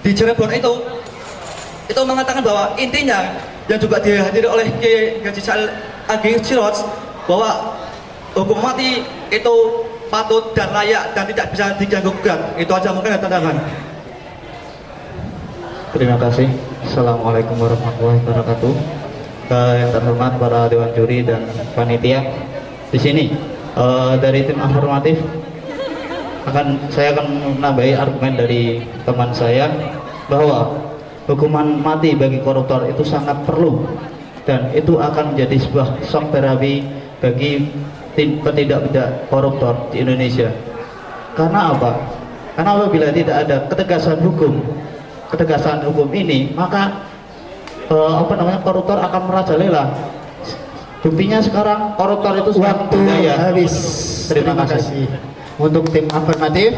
di Cirebon itu mengatakan bahwa intinya yang juga dihadiri oleh Kiai Haji Sa'il Ageng Siroj bahwa hukum mati itu patut dan layak dan tidak bisa diganggu-gugat. Itu aja mungkin ada tambahan. Terima kasih. Assalamualaikum warahmatullahi wabarakatuh. Yang terhormat para dewan juri dan panitia di sini, dari tim afirmatif saya akan menambahi argumen dari teman saya bahwa hukuman mati bagi koruptor itu sangat perlu dan itu akan menjadi sebuah shock terapi bagi petindak-petindak koruptor di Indonesia. Karena apa? Karena apabila tidak ada ketegasan hukum ini, maka koruptor akan merajalela. Buktinya sekarang koruptor itu waktu habis. Terima kasih untuk tim afirmatif.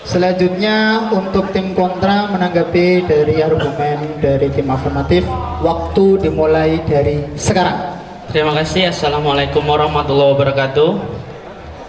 Selanjutnya untuk tim kontra menanggapi dari argumen dari tim afirmatif. Waktu dimulai dari sekarang. Terima kasih. Assalamualaikum warahmatullahi wabarakatuh.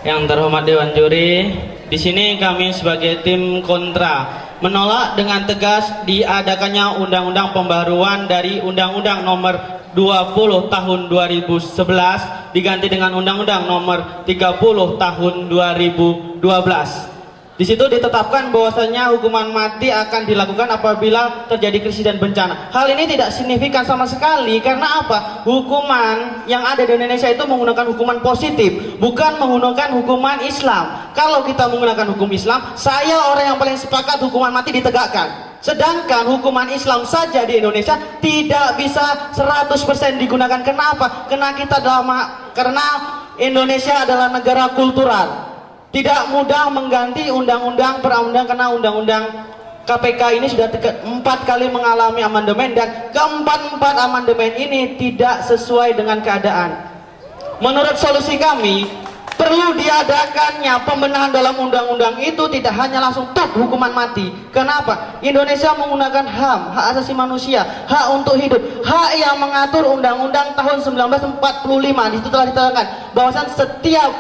Yang terhormat dewan juri, di sini kami sebagai tim kontra menolak dengan tegas diadakannya undang-undang pembaruan dari Undang-Undang Nomor 20 Tahun 2011 diganti dengan Undang-Undang Nomor 30 Tahun 2012. Di situ ditetapkan bahwasanya hukuman mati akan dilakukan apabila terjadi krisis dan bencana. Hal ini tidak signifikan sama sekali karena apa? Hukuman yang ada di Indonesia itu menggunakan hukuman positif, bukan menggunakan hukuman Islam. Kalau kita menggunakan hukum Islam, saya orang yang paling sepakat hukuman mati ditegakkan. Sedangkan hukuman Islam saja di Indonesia tidak bisa 100% digunakan. Kenapa? Karena Indonesia adalah negara kultural. Tidak mudah mengganti undang-undang perundang karena undang-undang KPK ini sudah 4 kali mengalami amandemen dan keempat amandemen ini tidak sesuai dengan keadaan. Menurut solusi kami, perlu diadakannya pembenahan dalam undang-undang itu tidak hanya langsung hukuman mati. Kenapa? Indonesia menggunakan HAM, hak asasi manusia, hak untuk hidup, hak yang mengatur undang-undang tahun 1945. Di situ telah diterangkan bahwasan setiap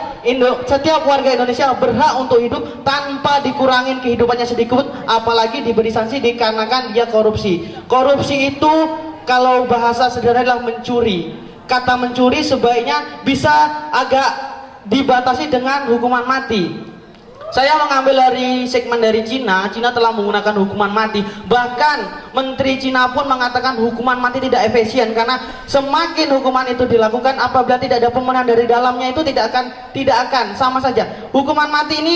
warga Indonesia berhak untuk hidup tanpa dikurangin kehidupannya sedikit, apalagi diberi sanksi dikarenakan dia korupsi. Korupsi itu kalau bahasa sederhana adalah mencuri. Kata mencuri sebaiknya bisa agak dibatasi dengan hukuman mati. Saya mengambil dari segmen dari Cina telah menggunakan hukuman mati. Bahkan Menteri Cina pun mengatakan hukuman mati tidak efisien karena semakin hukuman itu dilakukan apabila tidak ada pembenahan dari dalamnya itu tidak akan sama saja. Hukuman mati ini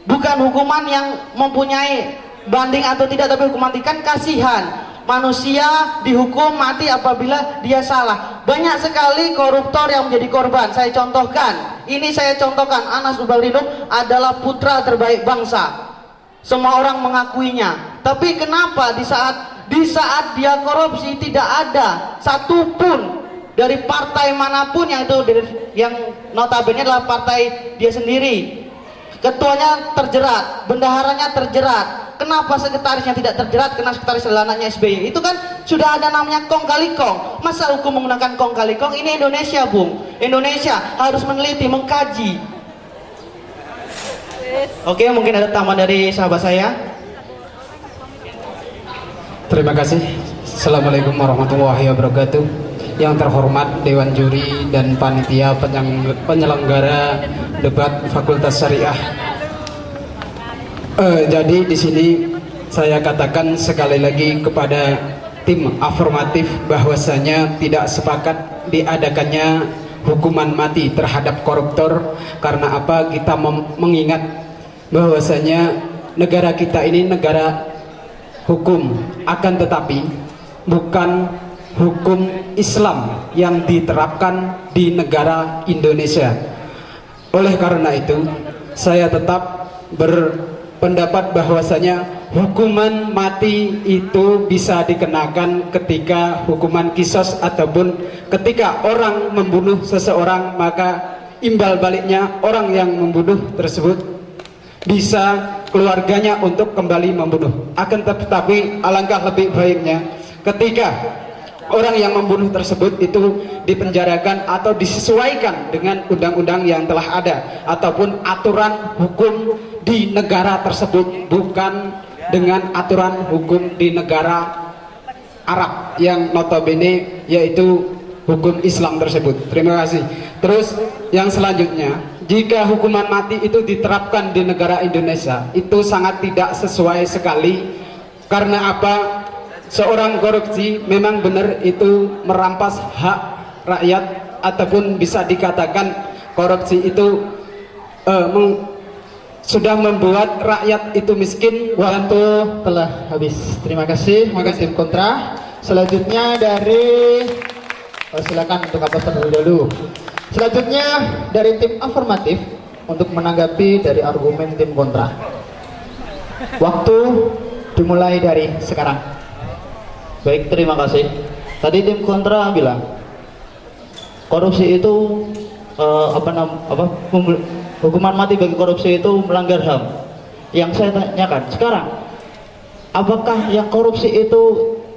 bukan hukuman yang mempunyai banding atau tidak, tapi hukuman mati kan kasihan. Manusia dihukum mati apabila dia salah. Banyak sekali koruptor yang menjadi korban. Saya contohkan Anas Urbaningrum adalah putra terbaik bangsa. Semua orang mengakuinya. Tapi kenapa di saat dia korupsi tidak ada satupun dari partai manapun yang notabene adalah partai dia sendiri. Ketuanya terjerat, bendaharanya terjerat. Kenapa sekretarisnya tidak terjerat? Karena sekretaris adalah anaknya SBY. Itu kan sudah ada namanya kong kali kong. Masa hukum menggunakan kong kali kong? Ini Indonesia, Bung. Indonesia harus meneliti, mengkaji. Oke, mungkin ada tambahan dari sahabat saya. Terima kasih. Assalamualaikum warahmatullahi wabarakatuh. Yang terhormat Dewan Juri dan Panitia penyelenggara debat Fakultas Syariah. Jadi di sini saya katakan sekali lagi kepada tim afirmatif bahwasanya tidak sepakat diadakannya hukuman mati terhadap koruptor. Karena apa? Kita mengingat bahwasanya negara kita ini negara hukum, akan tetapi bukan hukum Islam yang diterapkan di negara Indonesia. Oleh karena itu, saya tetap berpendapat bahwasanya hukuman mati itu bisa dikenakan ketika hukuman kisos ataupun ketika orang membunuh seseorang, maka imbal baliknya orang yang membunuh tersebut bisa keluarganya untuk kembali membunuh. Akan tetapi alangkah lebih baiknya ketika orang yang membunuh tersebut itu dipenjarakan atau disesuaikan dengan undang-undang yang telah ada ataupun aturan hukum di negara tersebut, bukan dengan aturan hukum di negara Arab yang notabene yaitu hukum Islam tersebut. Terima kasih. Terus yang selanjutnya, jika hukuman mati itu diterapkan di negara Indonesia, itu sangat tidak sesuai sekali. Karena apa? Seorang korupsi memang benar itu merampas hak rakyat, ataupun bisa dikatakan korupsi itu sudah membuat rakyat itu miskin. Waktu telah habis. Terima kasih tim kontra. Selanjutnya dari silakan untuk apa dulu. Selanjutnya dari tim afirmatif untuk menanggapi dari argumen tim kontra. Waktu dimulai dari sekarang. Baik, terima kasih. Tadi tim kontra bilang korupsi itu hukuman mati bagi korupsi itu melanggar HAM. Yang saya tanyakan sekarang, apakah yang korupsi itu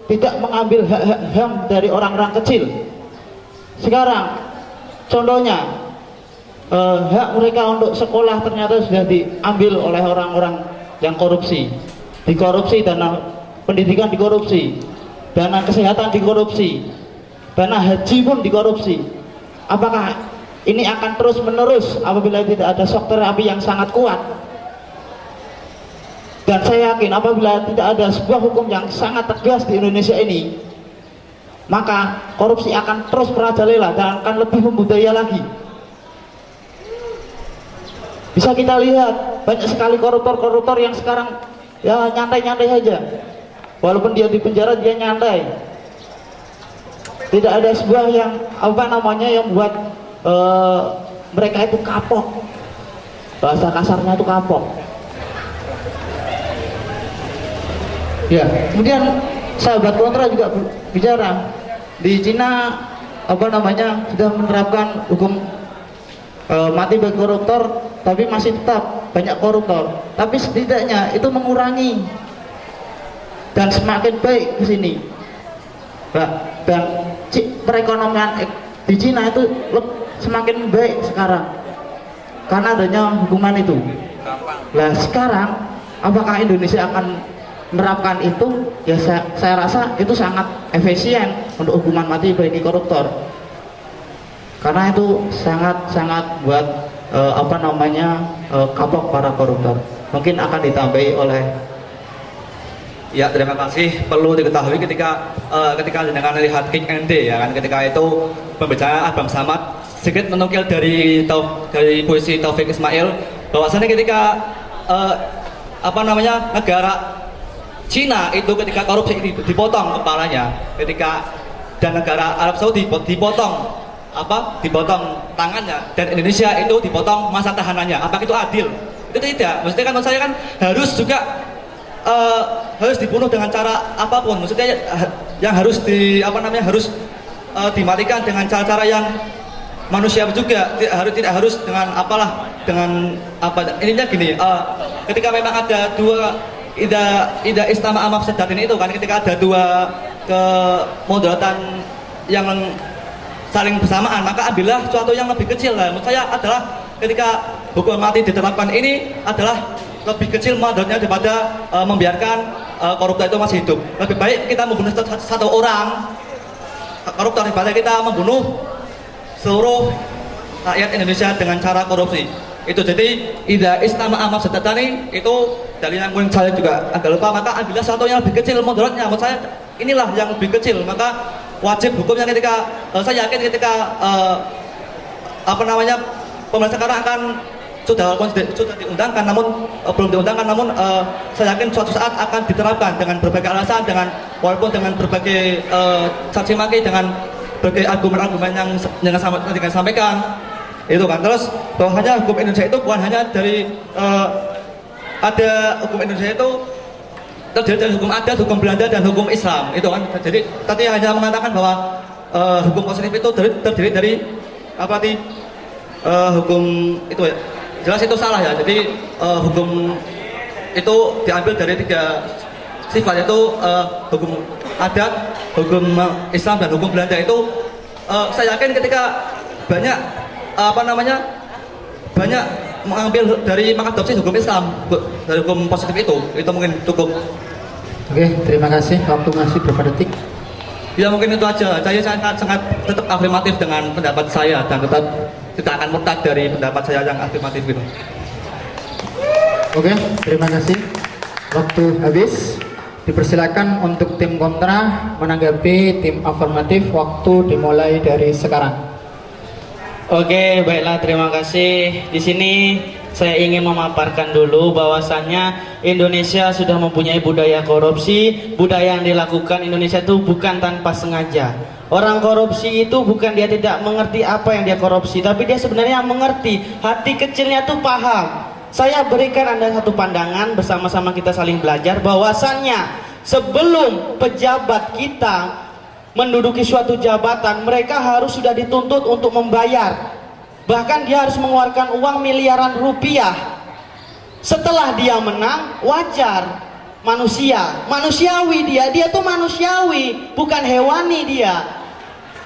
tidak mengambil hak HAM dari orang-orang kecil? Sekarang contohnya hak mereka untuk sekolah ternyata sudah diambil oleh orang-orang yang korupsi. Dikorupsi, dana pendidikan dikorupsi, dana kesehatan dikorupsi, dana haji pun dikorupsi. Apakah ini akan terus menerus apabila tidak ada shock terapi yang sangat kuat? Dan saya yakin apabila tidak ada sebuah hukum yang sangat tegas di Indonesia ini, maka korupsi akan terus merajalela dan akan lebih membudaya lagi. Bisa kita lihat banyak sekali koruptor-koruptor yang sekarang ya nyantai-nyantai saja. Walaupun dia di penjara, dia nyantai. Tidak ada sebuah yang yang buat mereka itu kapok. Bahasa kasarnya itu kapok. Ya, kemudian sahabat kontra juga bicara di Cina sudah menerapkan hukum mati bagi koruptor, tapi masih tetap banyak koruptor. Tapi setidaknya itu mengurangi dan semakin baik ke sini. Dan perekonomian di Cina itu semakin baik sekarang karena adanya hukuman itu. Nah sekarang apakah Indonesia akan menerapkan itu? Ya saya rasa itu sangat efisien untuk hukuman mati bagi koruptor, karena itu sangat buat kapok para koruptor. Mungkin akan ditambahi oleh. Ya, terima kasih. Perlu diketahui ketika dengan melihat King ND ya kan, ketika itu pembicaraan Abang Samad sedikit menukil dari puisi Taufik Ismail bahwasanya ketika negara Cina itu ketika korupsi itu dipotong kepalanya, dan negara Arab Saudi dipotong tangannya, dan Indonesia itu dipotong masa tahanannya. Apakah itu adil? Itu tidak. Maksudnya kan saya kan harus juga harus dibunuh dengan cara apapun. Maksudnya yang harus dimatikan dengan cara-cara yang manusia juga, tidak harus dengan ininya gini. Ketika memang ada dua ida istama amaf sedatin itu kan, ketika ada dua kemudaratan yang saling bersamaan, maka ambillah suatu yang lebih kecil. Menurut saya adalah ketika hukuman mati diterapkan ini adalah lebih kecil mudaratnya daripada membiarkan koruptor itu masih hidup. Lebih baik kita membunuh satu orang koruptor daripada kita membunuh seluruh rakyat Indonesia dengan cara korupsi. Itu jadi ida istama amaf sedatani itu dari yang saya juga agak lupa, maka ambillah satu yang lebih kecil mudaratnya. Menurut saya inilah yang lebih kecil, maka wajib hukumnya ketika saya yakin ketika pemerintah sekarang akan sudah diundangkan, namun belum diundangkan, namun saya yakin suatu saat akan diterapkan dengan berbagai alasan, walaupun dengan berbagai caci maki, dengan berbagai argumen-argumen yang sampaikan itu kan. Terus bahwasanya hukum Indonesia itu bukan hanya dari ada hukum Indonesia itu terdiri dari hukum adat, hukum Belanda, dan hukum Islam itu kan. Jadi tadi hanya mengatakan bahwa hukum positif itu terdiri dari hukum itu ya. Jelas itu salah ya. Jadi hukum itu diambil dari tiga sifat, yaitu hukum adat, hukum Islam, dan hukum Belanda. Itu saya yakin ketika banyak mengambil dari mengadopsi hukum Islam, dari hukum positif itu mungkin cukup. Oke, terima kasih. Waktu masih berapa detik? Ya mungkin itu aja. Saya sangat tetap afirmatif dengan pendapat saya dan tetap tidak akan murtad dari pendapat saya yang afirmatif gitu. Oke, terima kasih. Waktu habis. Dipersilakan untuk tim kontra menanggapi tim afirmatif. Waktu dimulai dari sekarang. Oke, baiklah, terima kasih. Di sini saya ingin memaparkan dulu bahwasannya Indonesia sudah mempunyai budaya korupsi. Budaya yang dilakukan Indonesia itu bukan tanpa sengaja. Orang korupsi itu bukan dia tidak mengerti apa yang dia korupsi, tapi dia sebenarnya mengerti. Hati kecilnya tuh paham. Saya berikan Anda satu pandangan, bersama-sama kita saling belajar bahwasannya sebelum pejabat kita menduduki suatu jabatan, mereka harus sudah dituntut untuk membayar. Bahkan dia harus mengeluarkan uang miliaran rupiah. Setelah dia menang, wajar, manusiawi dia tuh manusiawi, bukan hewani dia.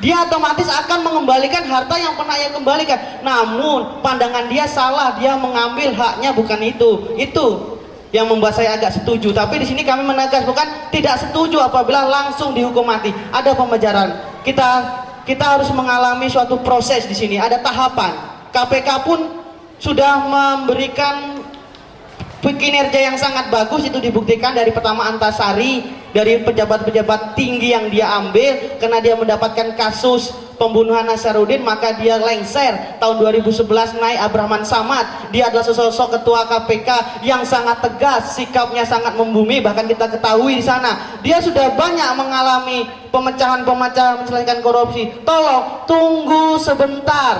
Dia otomatis akan mengembalikan harta yang pernah ia kembalikan. Namun pandangan dia salah, dia mengambil haknya bukan itu. Itu yang membuat saya agak setuju. Tapi di sini kami menegas bukan tidak setuju apabila langsung dihukum mati. Ada pembejaran. Kita harus mengalami suatu proses di sini. Ada tahapan. KPK pun sudah memberikan kinerja yang sangat bagus, itu dibuktikan dari pertama Antasari, dari pejabat-pejabat tinggi yang dia ambil. Karena dia mendapatkan kasus pembunuhan Nasaruddin, maka dia lengser. Tahun 2011 naik Abrahman Samad. Dia adalah sosok ketua KPK yang sangat tegas, sikapnya sangat membumi. Bahkan kita ketahui di sana dia sudah banyak mengalami pemecahan-pemecahan menyelesaikan korupsi. Tolong tunggu sebentar,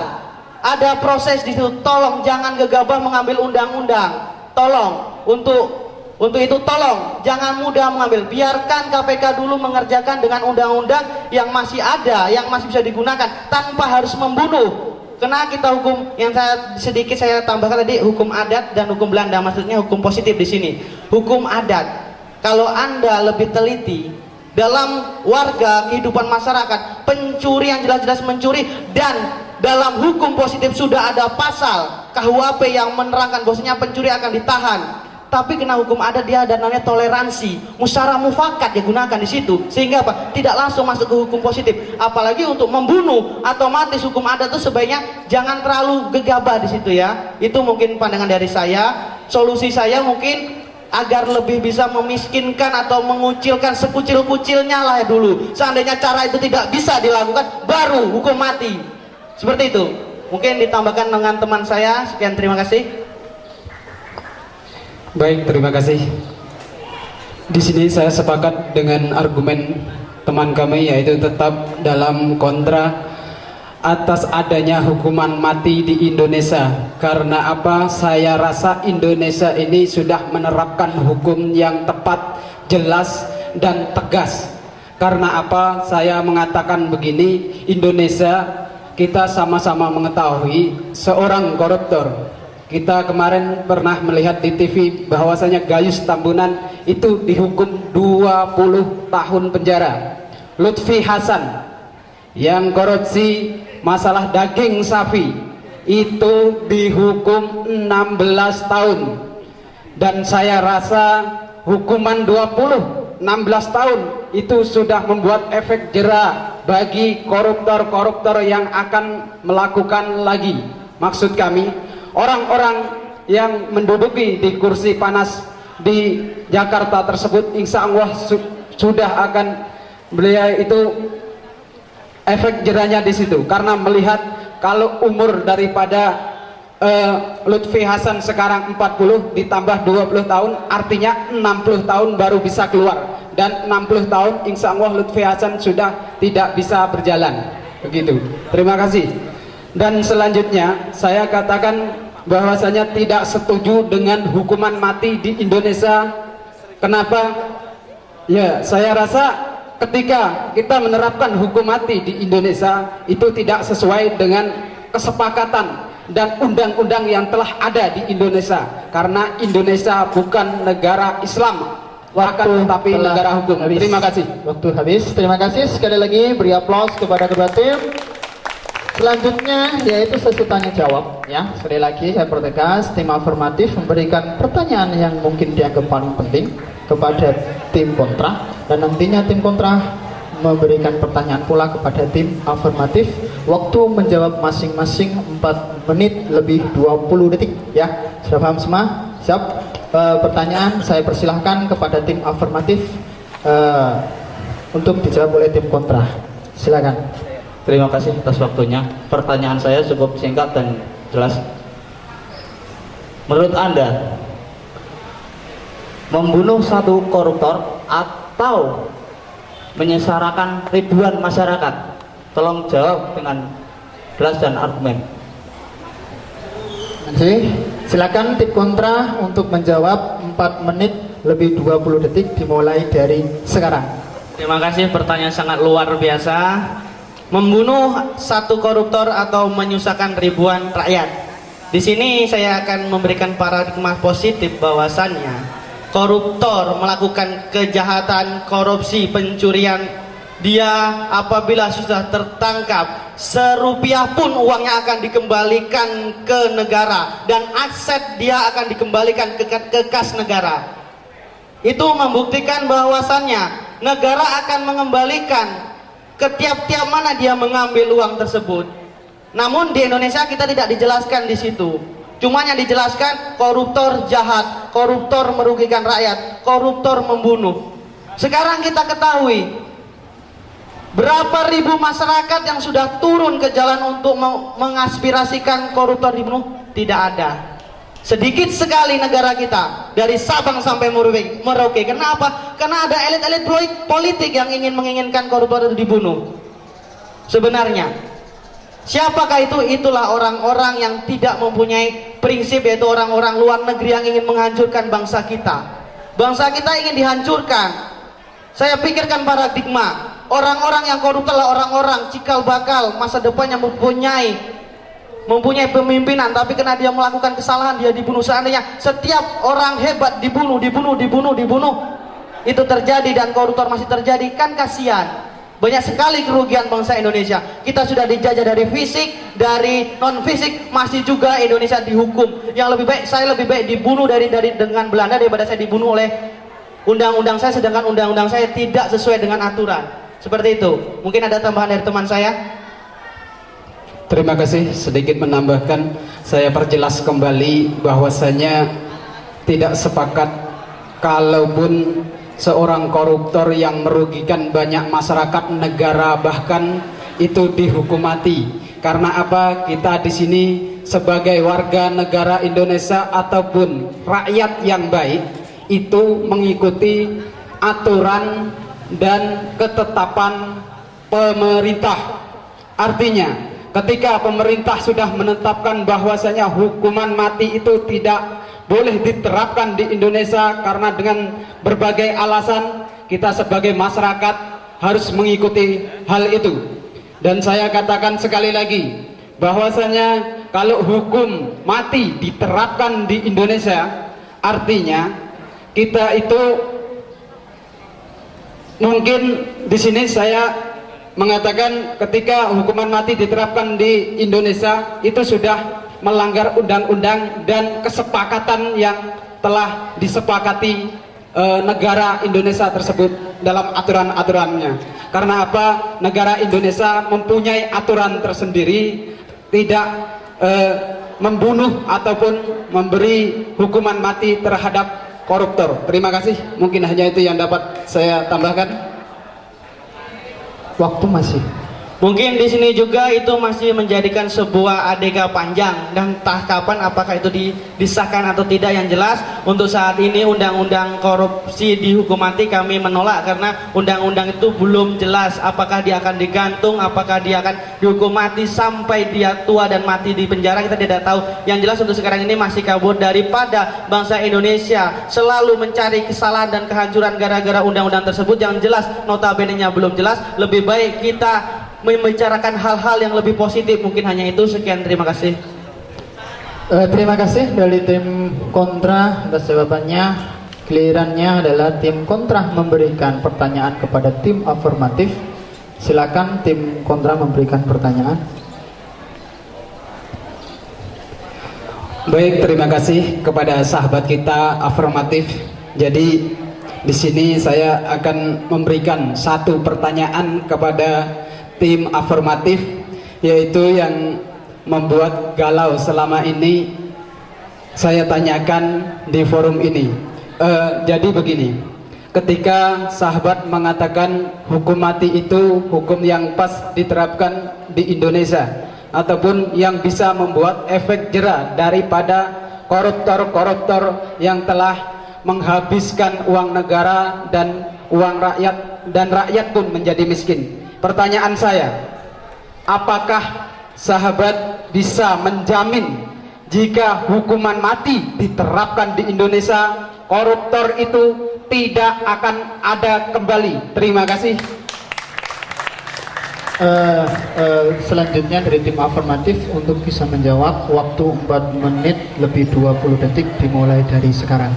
ada proses di situ. Tolong jangan gegabah mengambil undang-undang. Tolong untuk itu tolong jangan mudah mengambil. Biarkan KPK dulu mengerjakan dengan undang-undang yang masih ada, yang masih bisa digunakan tanpa harus membunuh. Karena kita hukum yang sedikit saya tambahkan tadi, hukum adat dan hukum Belanda, maksudnya hukum positif di sini. Hukum adat, kalau Anda lebih teliti dalam warga kehidupan masyarakat, pencuri yang jelas-jelas mencuri, dan dalam hukum positif sudah ada pasal KUHP yang menerangkan bahwasanya pencuri akan ditahan. Tapi kena hukum adat dia ada namanya toleransi, musyawarah mufakat digunakan di situ, sehingga apa? Tidak langsung masuk ke hukum positif. Apalagi untuk membunuh, otomatis hukum adat itu sebaiknya jangan terlalu gegabah di situ ya. Itu mungkin pandangan dari saya. Solusi saya mungkin agar lebih bisa memiskinkan atau mengucilkan sekucil-kucilnya lah dulu. Seandainya cara itu tidak bisa dilakukan, baru hukum mati. Seperti itu. Mungkin ditambahkan dengan teman saya. Sekian, terima kasih. Baik, terima kasih. Di sini saya sepakat dengan argumen teman kami, yaitu tetap dalam kontra atas adanya hukuman mati di Indonesia. Karena apa? Saya rasa Indonesia ini sudah menerapkan hukum yang tepat, jelas, dan tegas. Karena apa? Saya mengatakan begini, Indonesia kita sama-sama mengetahui seorang koruptor. Kita kemarin pernah melihat di TV bahwasanya Gayus Tambunan itu dihukum 20 tahun penjara. Lutfi Hasan yang korupsi masalah daging sapi itu dihukum 16 tahun. Dan saya rasa hukuman 16 tahun itu sudah membuat efek jera bagi koruptor-koruptor yang akan melakukan lagi. Maksud kami, orang-orang yang menduduki di kursi panas di Jakarta tersebut, insya Allah sudah akan beliau itu efek jerahnya di situ. Karena melihat kalau umur daripada Lutfi Hasan sekarang 40 ditambah 20 tahun, artinya 60 tahun baru bisa keluar. Dan 60 tahun insya Allah Lutfi Hasan sudah tidak bisa berjalan. Begitu. Terima kasih. Dan selanjutnya saya katakan bahwasanya tidak setuju dengan hukuman mati di Indonesia. Kenapa? Ya, saya rasa ketika kita menerapkan hukum mati di Indonesia itu tidak sesuai dengan kesepakatan dan undang-undang yang telah ada di Indonesia. Karena Indonesia bukan negara Islam, tapi negara hukum. Terima kasih. Waktu habis. Terima kasih sekali lagi. Beri aplaus kepada kedua tim. Selanjutnya yaitu sesi tanya jawab ya. Sekali lagi saya pertegas, tim afirmatif memberikan pertanyaan yang mungkin dianggap paling penting kepada tim kontra, dan nantinya tim kontra memberikan pertanyaan pula kepada tim afirmatif. Waktu menjawab masing-masing 4 menit lebih 20 detik ya. Sudah paham semua? Siap? Pertanyaan saya persilahkan kepada tim afirmatif untuk dijawab oleh tim kontra. Silakan. Terima kasih atas waktunya. Pertanyaan saya cukup singkat dan jelas. Menurut Anda, membunuh satu koruptor atau menyengsarakan ribuan masyarakat? Tolong jawab dengan jelas dan argumen. Nanti silakan tim kontra untuk menjawab 4 menit lebih 20 detik dimulai dari sekarang. Terima kasih, pertanyaan sangat luar biasa. Membunuh satu koruptor atau menyusahkan ribuan rakyat. Di sini saya akan memberikan paradigma positif bahwasannya koruptor melakukan kejahatan, korupsi, pencurian, dia apabila sudah tertangkap, serupiah pun uangnya akan dikembalikan ke negara dan aset dia akan dikembalikan ke kas negara. Itu membuktikan bahwasannya negara akan mengembalikan ke tiap-tiap mana dia mengambil uang tersebut. Namun di Indonesia kita tidak dijelaskan di situ. Cuma yang dijelaskan koruptor jahat, koruptor merugikan rakyat, koruptor membunuh. Sekarang kita ketahui berapa ribu masyarakat yang sudah turun ke jalan untuk mengaspirasikan koruptor dibunuh? Tidak ada. Sedikit sekali negara kita dari Sabang sampai Merauke. Kenapa? Karena ada elit-elit politik yang menginginkan koruptor itu dibunuh. Sebenarnya siapakah itu? Itulah orang-orang yang tidak mempunyai prinsip, yaitu orang-orang luar negeri yang ingin menghancurkan bangsa kita. Bangsa kita ingin dihancurkan. Saya pikirkan paradigma. Orang-orang yang koruptor adalah orang-orang cikal bakal masa depannya mempunyai pemimpinan, tapi karena dia melakukan kesalahan dia dibunuh. Seandainya setiap orang hebat dibunuh, itu terjadi dan koruptor masih terjadi, kan kasihan. Banyak sekali kerugian bangsa Indonesia. Kita sudah dijajah dari fisik, dari non fisik, masih juga Indonesia dihukum. Yang lebih baik, saya lebih baik dibunuh dengan Belanda daripada saya dibunuh oleh undang-undang saya, sedangkan undang-undang saya tidak sesuai dengan aturan. Seperti itu. Mungkin ada tambahan dari teman saya. Terima kasih. Sedikit menambahkan, saya perjelas kembali bahwasanya tidak sepakat kalaupun seorang koruptor yang merugikan banyak masyarakat, negara bahkan, itu dihukum mati. Karena apa? Kita di sini sebagai warga negara Indonesia ataupun rakyat yang baik itu mengikuti aturan dan ketetapan pemerintah. Artinya ketika pemerintah sudah menetapkan bahwasanya hukuman mati itu tidak boleh diterapkan di Indonesia karena dengan berbagai alasan, kita sebagai masyarakat harus mengikuti hal itu. Dan saya katakan sekali lagi bahwasanya kalau hukum mati diterapkan di Indonesia, artinya kita itu mungkin di sini saya mengatakan ketika hukuman mati diterapkan di Indonesia itu sudah melanggar undang-undang dan kesepakatan yang telah disepakati negara Indonesia tersebut dalam aturan-aturannya. Karena apa? Negara Indonesia mempunyai aturan tersendiri, tidak membunuh ataupun memberi hukuman mati terhadap koruptor. Terima kasih. Mungkin hanya itu yang dapat saya tambahkan. Waktu masih. Mungkin di sini juga itu masih menjadikan sebuah ADK panjang dan entah kapan apakah itu disahkan atau tidak. Yang jelas untuk saat ini undang-undang korupsi dihukum mati kami menolak karena undang-undang itu belum jelas apakah dia akan digantung, apakah dia akan dihukum mati sampai dia tua dan mati di penjara, kita tidak tahu. Yang jelas untuk sekarang ini masih kabur daripada bangsa Indonesia selalu mencari kesalahan dan kehancuran gara-gara undang-undang tersebut yang jelas notabene-nya belum jelas. Lebih baik kita membicarakan hal-hal yang lebih positif. Mungkin hanya itu. Sekian, terima kasih. Terima kasih dari tim kontra atas jawabannya. Gilirannya adalah tim kontra memberikan pertanyaan kepada tim afirmatif. Silakan tim kontra memberikan pertanyaan. Baik, terima kasih kepada sahabat kita afirmatif. Jadi di sini saya akan memberikan satu pertanyaan kepada tim afirmatif, yaitu yang membuat galau selama ini saya tanyakan di forum ini. Jadi begini, ketika sahabat mengatakan hukum mati itu hukum yang pas diterapkan di Indonesia, ataupun yang bisa membuat efek jera daripada koruptor-koruptor yang telah menghabiskan uang negara dan uang rakyat, dan rakyat pun menjadi miskin. Pertanyaan saya, apakah sahabat bisa menjamin jika hukuman mati diterapkan di Indonesia, koruptor itu tidak akan ada kembali? Terima kasih. Selanjutnya dari tim afirmatif untuk bisa menjawab, waktu 4 menit lebih 20 detik dimulai dari sekarang.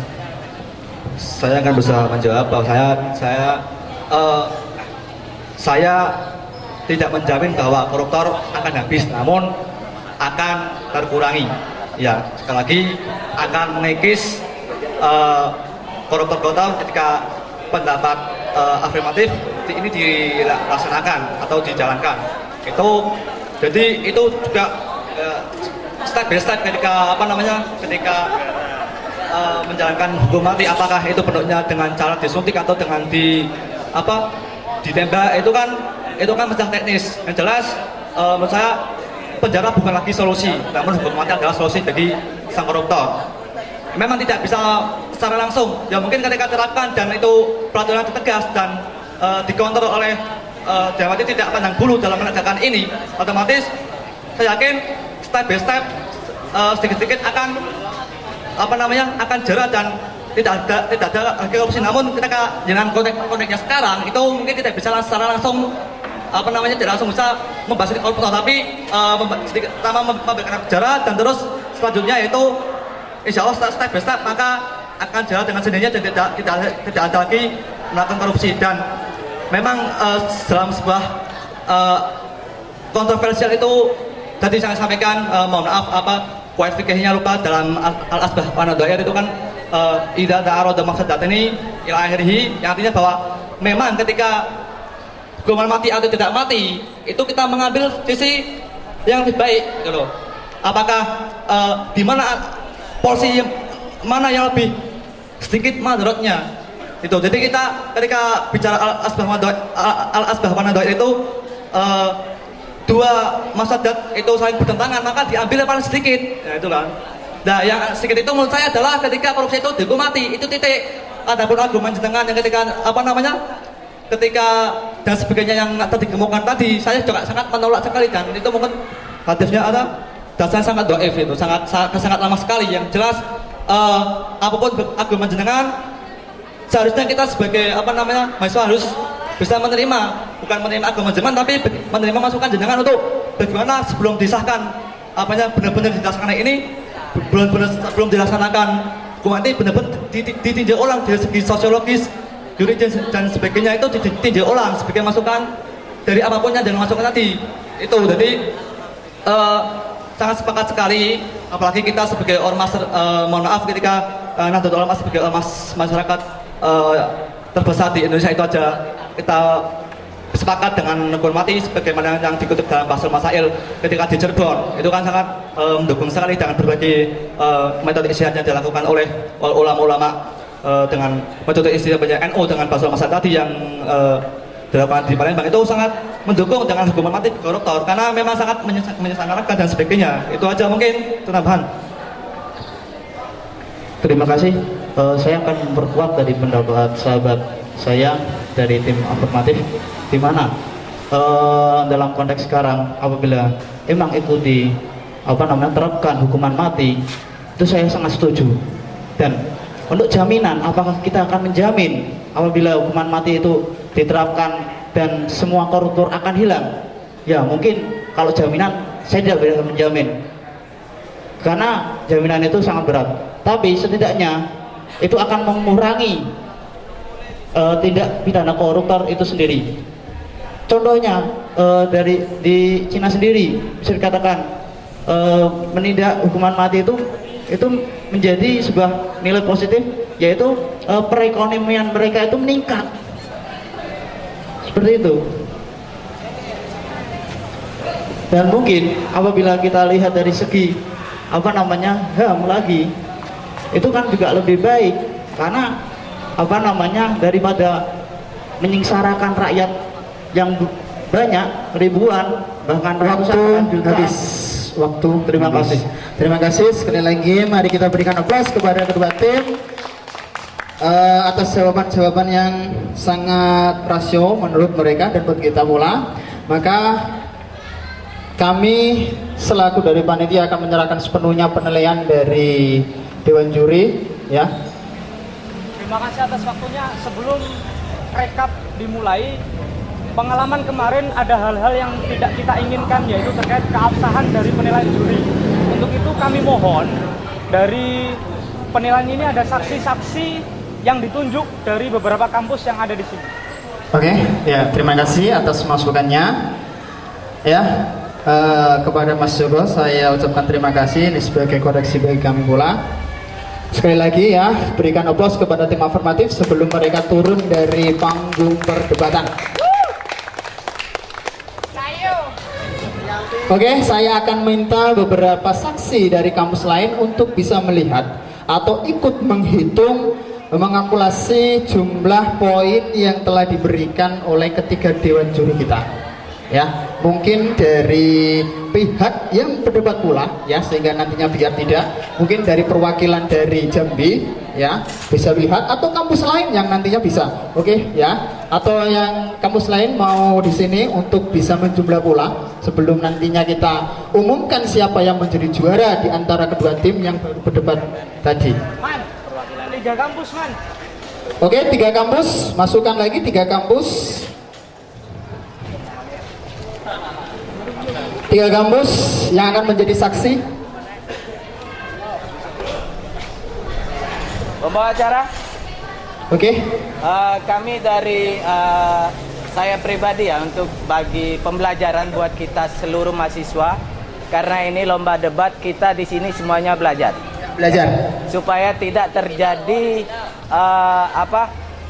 Saya akan berusaha menjawab bahwa saya tidak menjamin bahwa koruptor akan habis, namun akan terkurangi. Ya, sekali lagi akan mengikis koruptor-koruptor ketika pendapat afirmatif ini dilaksanakan atau dijalankan. Jadi itu juga step by step ketika ketika menjalankan hukum mati, apakah itu bentuknya dengan cara disuntik atau dengan ditembak, itu kan masalah teknis. Yang jelas menurut saya penjara bukan lagi solusi, namun hukum mati adalah solusi bagi sang koruptor. Memang tidak bisa secara langsung, ya mungkin ketika diterapkan dan itu peraturan tegas dan dikontrol oleh Dewan tidak pandang bulu dalam menegakkan ini, otomatis saya yakin step by step sedikit-sedikit akan akan jera dan tidak ada lagi korupsi. Namun ketika dengan konteksnya sekarang itu mungkin tidak bisa secara langsung tidak langsung bisa membahas koruptor, tapi sedikit pertama memberikan jera dan terus selanjutnya itu insya Allah step by step maka akan jalan dengan sendirinya dan tidak ada lagi melakukan korupsi. Dan memang dalam sebuah kontroversial itu tadi saya sampaikan, mohon maaf poin fikihnya lupa, dalam al-asbah wa nadhair itu kan idza ta'arada mafsadatani ila akhirih, yang artinya bahwa memang ketika hukuman mati atau tidak mati itu kita mengambil sisi yang lebih baik gitu. Apakah di mana porsi mana yang lebih sedikit madaratnya itu. Jadi kita ketika bicara al-asbah wa nadhair itu dua masadat itu saling bertentangan, maka diambil yang paling sedikit. Ya itulah. Nah, yang sedikit itu menurut saya adalah ketika korupsi itu dihukum mati, itu titik. Adapun argumen jenengan yang ketika ketika dan sebagainya yang tadi dikemukakan tadi, saya juga sangat menolak sekali, dan itu mungkin hadisnya ada dasar sangat dhaif, itu sangat lama sekali. Yang jelas apapun argumen jenengan, seharusnya kita sebagai mahasiswa harus bisa menerima, bukan menerima agama jenengan, tapi menerima masukan jenengan untuk bagaimana sebelum disahkan benar-benar dilaksanakan ini, belum dilaksanakan hukuman ini benar-benar ditinjau ulang dari segi sosiologis, juridis dan sebagainya, itu ditinjau ulang sebagai masukan dari apapun yang masukan tadi itu. Jadi sangat sepakat sekali, apalagi kita sebagai ormas, mohon maaf ketika Nahdlatul Ulama sebagai ormas masyarakat terbesar di Indonesia itu aja kita sepakat dengan hukuman mati sebagaimana yang dikutip dalam Basul Masail ketika di Cirebon, itu kan sangat mendukung sekali dengan berbagai metode ijtihad yang dilakukan oleh ulama-ulama, dengan metode ijtihad NU dengan Basul Masail tadi yang dilakukan di Palembang, itu sangat mendukung dengan hukuman mati koruptor karena memang sangat menyengsarakan dan sebagainya. Itu aja mungkin tambahan. Terima kasih. Saya akan memperkuat dari pendapat sahabat saya dari tim afirmatif, di mana dalam konteks sekarang apabila emang itu terapkan hukuman mati, itu saya sangat setuju. Dan untuk jaminan, apakah kita akan menjamin apabila hukuman mati itu diterapkan dan semua koruptor akan hilang? Ya mungkin kalau jaminan saya tidak bisa menjamin, karena jaminan itu sangat berat. Tapi setidaknya itu akan mengurangi tindak pidana koruptor itu sendiri. Contohnya di Cina sendiri bisa dikatakan menindak hukuman mati itu itu menjadi sebuah nilai positif, yaitu perekonomian mereka itu meningkat. Seperti itu. Dan mungkin apabila kita lihat dari segi HAM lagi, itu kan juga lebih baik, karena daripada menyengsarakan rakyat yang banyak, ribuan, bahkan ratusan juta. Habis waktu. Terima kasih. Terima kasih sekali lagi. Mari kita berikan aplaus kepada kedua tim atas jawaban-jawaban yang sangat rasio menurut mereka dan buat kita pula. Maka kami selaku dari panitia akan menyerahkan sepenuhnya penilaian dari Dewan Juri, ya. Terima kasih atas waktunya. Sebelum rekap dimulai, pengalaman kemarin ada hal-hal yang tidak kita inginkan, yaitu terkait keabsahan dari penilaian juri. Untuk itu kami mohon dari penilaian ini ada saksi-saksi yang ditunjuk dari beberapa kampus yang ada di sini. Oke, ya, terima kasih atas masukannya. Ya, kepada Mas Joko saya ucapkan terima kasih. Ini sebagai koreksi bagi kami pula. Sekali lagi ya, berikan aplaus kepada tim afirmatif sebelum mereka turun dari panggung perdebatan. Oke, saya akan minta beberapa saksi dari kampus lain untuk bisa melihat atau ikut menghitung, mengakumulasi jumlah poin yang telah diberikan oleh ketiga dewan juri kita. Ya, mungkin dari pihak yang berdebat pula, ya, sehingga nantinya biar tidak, mungkin dari perwakilan dari Jambi, ya, bisa lihat, atau kampus lain yang nantinya bisa, oke, ya, atau yang kampus lain mau di sini untuk bisa menjumlah pula sebelum nantinya kita umumkan siapa yang menjadi juara di antara kedua tim yang baru berdebat tadi. Man, perwakilan 3 kampus, Man. Oke, 3 kampus, masukkan lagi 3 kampus. 3 kampus yang akan menjadi saksi. Pembawa acara, Oke. kami dari saya pribadi ya, untuk bagi pembelajaran buat kita seluruh mahasiswa, karena ini lomba debat, kita di sini semuanya belajar supaya tidak terjadi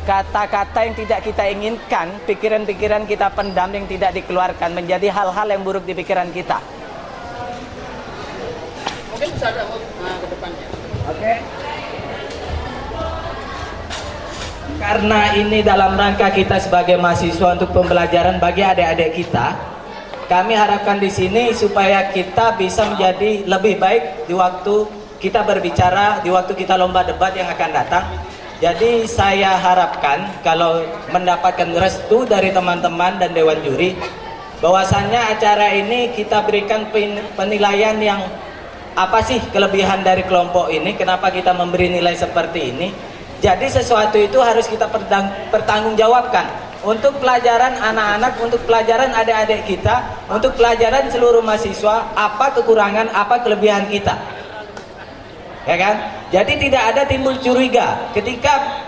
kata-kata yang tidak kita inginkan, pikiran-pikiran kita pendam yang tidak dikeluarkan menjadi hal-hal yang buruk di pikiran kita. Mungkin bisa ada ke depannya. Oke. Karena ini dalam rangka kita sebagai mahasiswa untuk pembelajaran bagi adik-adik kita, kami harapkan di sini supaya kita bisa menjadi lebih baik di waktu kita berbicara, di waktu kita lomba debat yang akan datang. Jadi saya harapkan kalau mendapatkan restu dari teman-teman dan dewan juri, bahwasannya acara ini kita berikan penilaian yang apa sih kelebihan dari kelompok ini, kenapa kita memberi nilai seperti ini. Jadi sesuatu itu harus kita pertanggungjawabkan untuk pelajaran anak-anak, untuk pelajaran adik-adik kita, untuk pelajaran seluruh mahasiswa, apa kekurangan, apa kelebihan kita. Ya kan? Jadi tidak ada timbul curiga ketika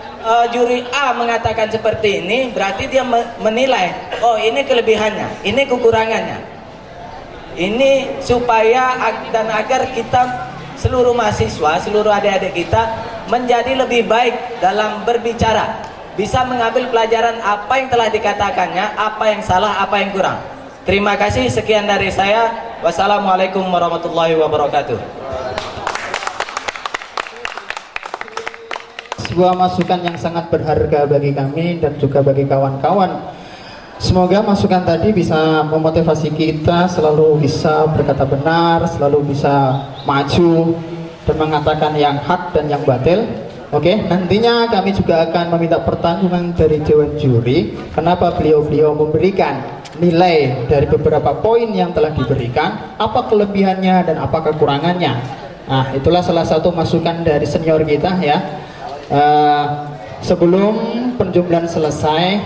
juri A mengatakan seperti ini, berarti dia menilai, oh ini kelebihannya, ini kekurangannya. Ini supaya dan agar kita seluruh mahasiswa, seluruh adik-adik kita menjadi lebih baik dalam berbicara, bisa mengambil pelajaran apa yang telah dikatakannya, apa yang salah, apa yang kurang. Terima kasih, sekian dari saya. Wassalamualaikum warahmatullahi wabarakatuh. Sebuah masukan yang sangat berharga bagi kami dan juga bagi kawan-kawan. Semoga masukan tadi bisa memotivasi kita selalu bisa berkata benar, selalu bisa maju dan mengatakan yang hak dan yang batil. Oke, nantinya kami juga akan meminta pertanggungan dari dewan juri. Kenapa beliau-beliau memberikan nilai dari beberapa poin yang telah diberikan, apa kelebihannya dan apa kekurangannya. Nah, itulah salah satu masukan dari senior kita ya. Sebelum penjumlahan selesai,